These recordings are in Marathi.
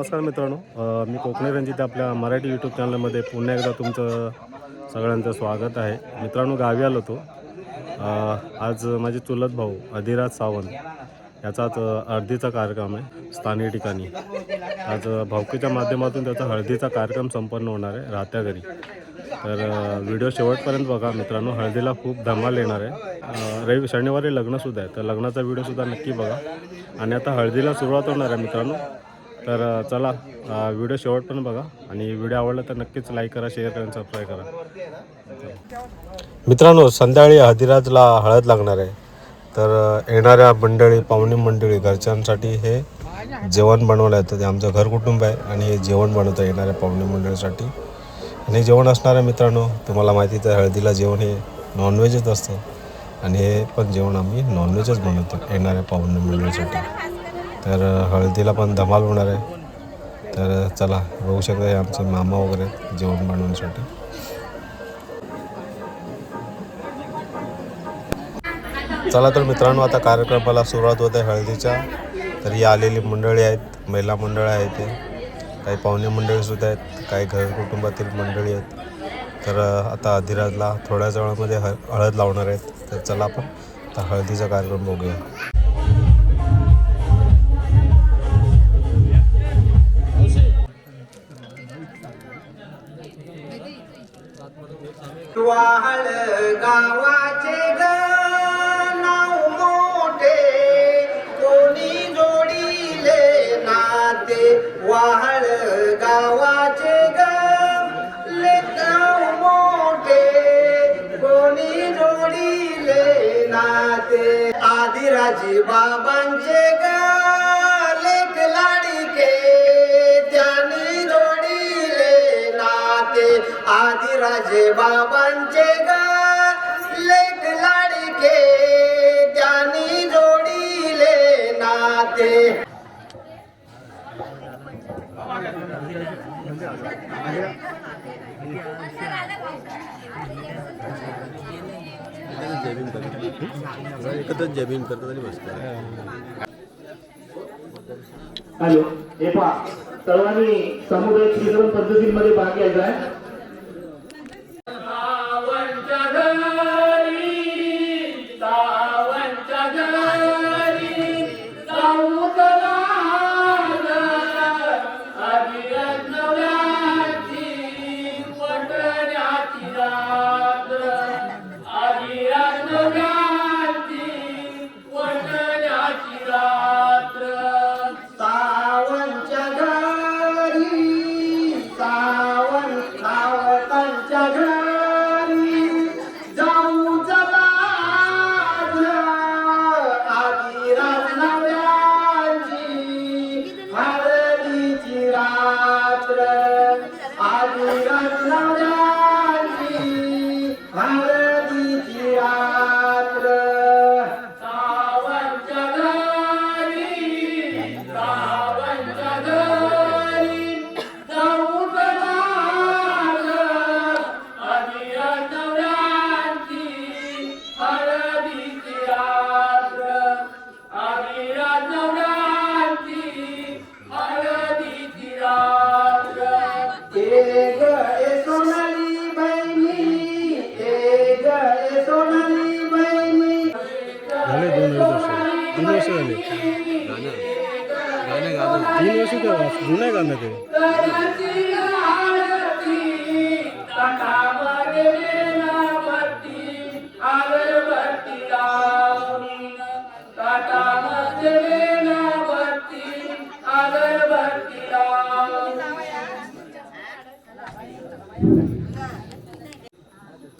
नमस्कार मित्रांनो, मी कोकणी रणजित आपल्या मराठी यूट्यूब चॅनलमध्ये पुन्हा एकदा तुमचं सगळ्यांचं स्वागत आहे. मित्रांनो, गावी आलो होतो. आज माझे चुलत भाऊ अधिराज सावंत याचाच हळदीचा कार्यक्रम आहे स्थानिक ठिकाणी. आज भाऊकीच्या माध्यमातून त्याचा हळदीचा कार्यक्रम संपन्न होणार आहे राहत्या घरी. तर व्हिडिओ शेवटपर्यंत बघा मित्रांनो. हळदीला खूप धमाल येणार आहे. शनिवारी लग्नसुद्धा आहे, तर लग्नाचा व्हिडिओसुद्धा नक्की बघा. आणि आता हळदीला सुरुवात होणार आहे मित्रांनो. तर चला व्हिडिओ शेवटपर्यंत बघा आणि व्हिडिओ आवडला तर नक्कीच लाईक करा, शेअर करा आणि सबस्क्राईब करा. मित्रांनो, संध्याकाळी हळदीराजला हळद लागणार आहे. तर येणाऱ्या मंडळी, पाहुणे मंडळी, घरच्यांसाठी हे जेवण बनवलं आहे. तर ते आमचं घर कुटुंब आहे आणि हे जेवण बनवतं येणाऱ्या पाहुणे मंडळीसाठी. आणि जेवण असणार आहे मित्रांनो, तुम्हाला माहितीच आहे हळदीला जेवण हे नॉनव्हेजच असतं आणि हे पण जेवण आम्ही नॉनव्हेजच बनवतो येणाऱ्या पाहुणे मंडळीसाठी. तर हळदीला पण धमाल होणार आहे. तर चला बघू शकता, हे आमचे मामा वगैरे जेवण बनवण्यासाठी. चला तर मित्रांनो, आता कार्यक्रमाला सुरुवात होत आहे हळदीच्या. तर ही आलेली मंडळी आहेत, महिला मंडळ आहे, ते काही पाहुणे मंडळीसुद्धा आहेत, काही घर कुटुंबातील मंडळी आहेत. तर आता अधिराजला थोड्याच वेळामध्ये हळद लावणार आहेत. तर चला आपण आता हळदीचा कार्यक्रम बघूया. वाहळ गावाचे नाव मोठे, कोणी जोडीले नाते. वाहळ गावाचे नाव मोठे, कोणी जोडीले नाते. आदिराजी बाबांचे लेक लाडके, त्यांनी जोडीले नाते. आदिराजे बाबांचे लेक लाडके, त्यांनी जोडीले नाते. एकत्रच जमीन करतात आणि बसतात. हॅलो, हे पहा, सर्वांनी सामुदायिक शिक्षण पद्धतीमध्ये भाग घ्यायचा आहे. जुनं गाणं ते.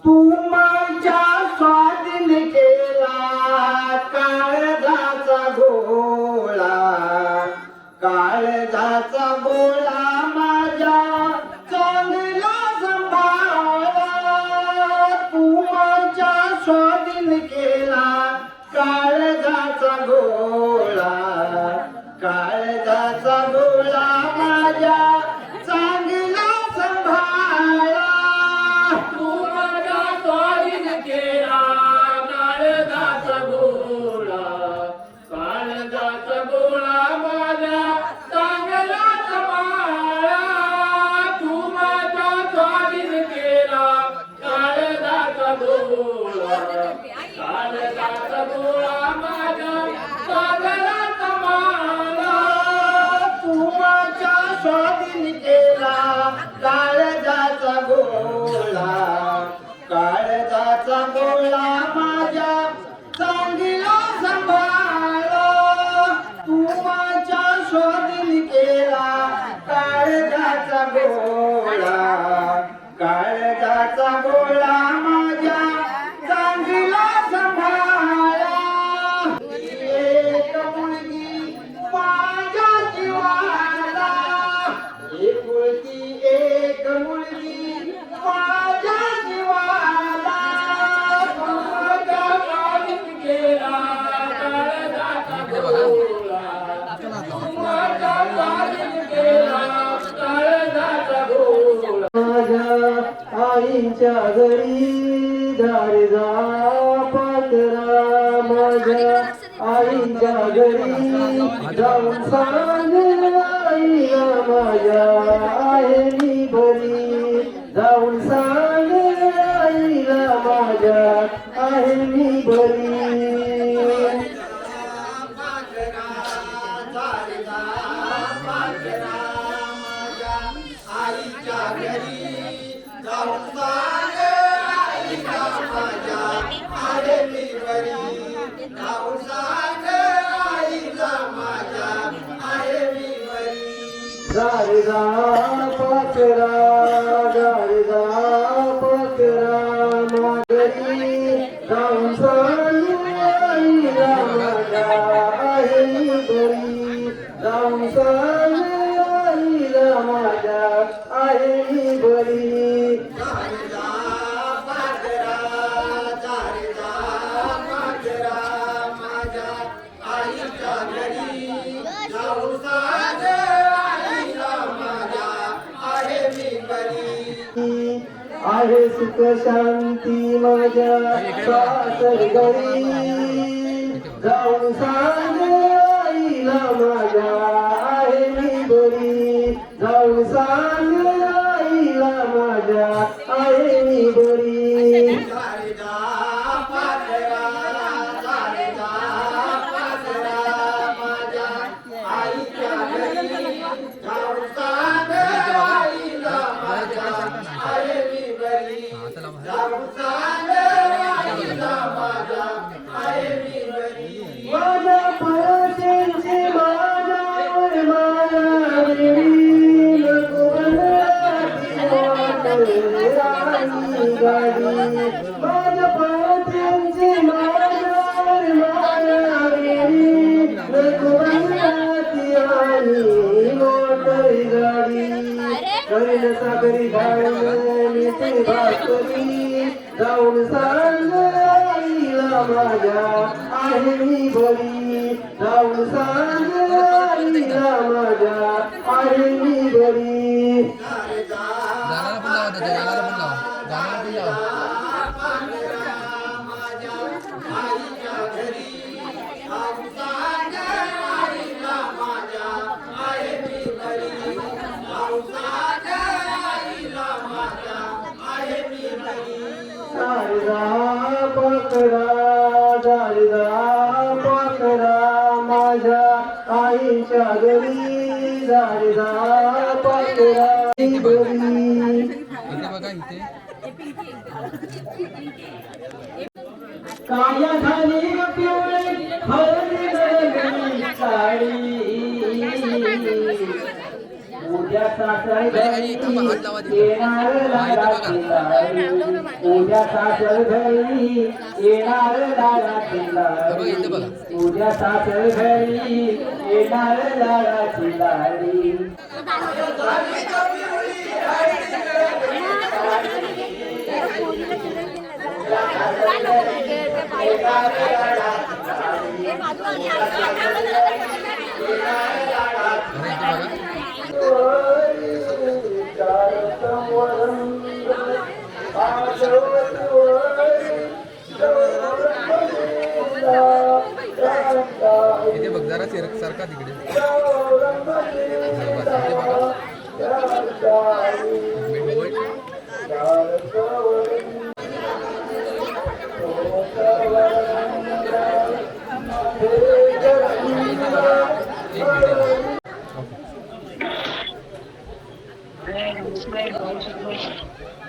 तुमच्या स्वाधीन केला काळजाचा गोळा, काळजाचा गोळा माझ्या चांगला सांभाळा. तुमच्या स्वाधीन केला काळजाचा गोळा, काळजाचा गोळा माझ्या चांगला सांभाळा. तुमच्या स्वाधीन केला काळजाचा गोळा, काळजाचा गोळा माझ्या चांगला सांभाळा. आईच्या घरी झाडे जा पाखरा माझ्या आईच्या घरी जाऊन सांग आईला माझ्या आहे मी बरी जाऊन सांग आईला माझ्या आहे मी बरी झाडे जा पाखरा झाडे जा पाखरा मागरी जाऊन सांग आईला माझ्या आहे मी बरी जाऊन सांग आईला माझ्या आहे मी बरी आहे सुख शांती माझ्या सासर घरी जाऊन सांग आईला माझ्या आहे मी बरी जाऊन सांग आईला माझ्या आहे मी बरी माझ्या परशेंची माझ्यावर माया वेळी नको राणी गाडी माझ्या परशेंची माझ्यावर माया वेळी नको आणि मोटरी गाडी करीन सागरी भावनी भाकरी जाऊन सांग आईला माझ्या आहे मी बरी जाऊन सांग आईला माझ्या आहे मी बरी पाखरा माझ्या आईच्या घरी झाडे जा पाखरा घरी काया झाली पिवळी हळदी गळली साडी उद्या सासर घरी येणार लाडाची लाडी उद्या सासर घरी येणार लाडाची लाडी उद्या सासर घरी येणार लाडाची लाडी इथे बघ जरा सारखा तिकडे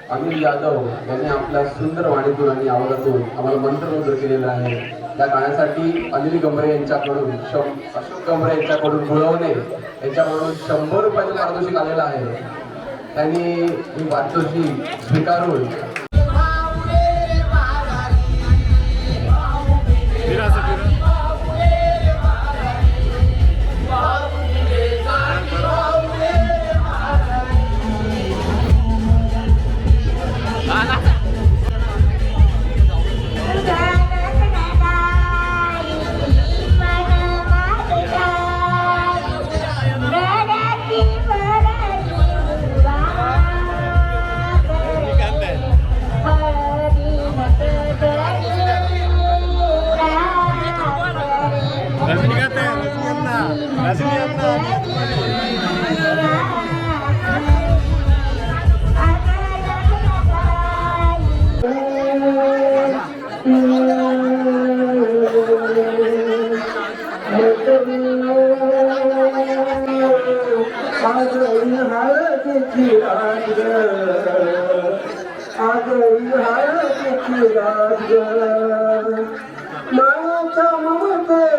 अनिल यादव यांनी आपल्या सुंदर वाणीतून आणि आवाजातून आम्हाला मंत्रमुग्ध केलेलं आहे. त्या गाण्यासाठी अनिल गमरे यांच्याकडून अशोक गमरे यांच्याकडून गुळवणे यांच्याकडून 100 रुपयाचं पारितोषिक आलेलं आहे. त्यांनी ही पारितोषिक स्वीकारून मायेच्या ममते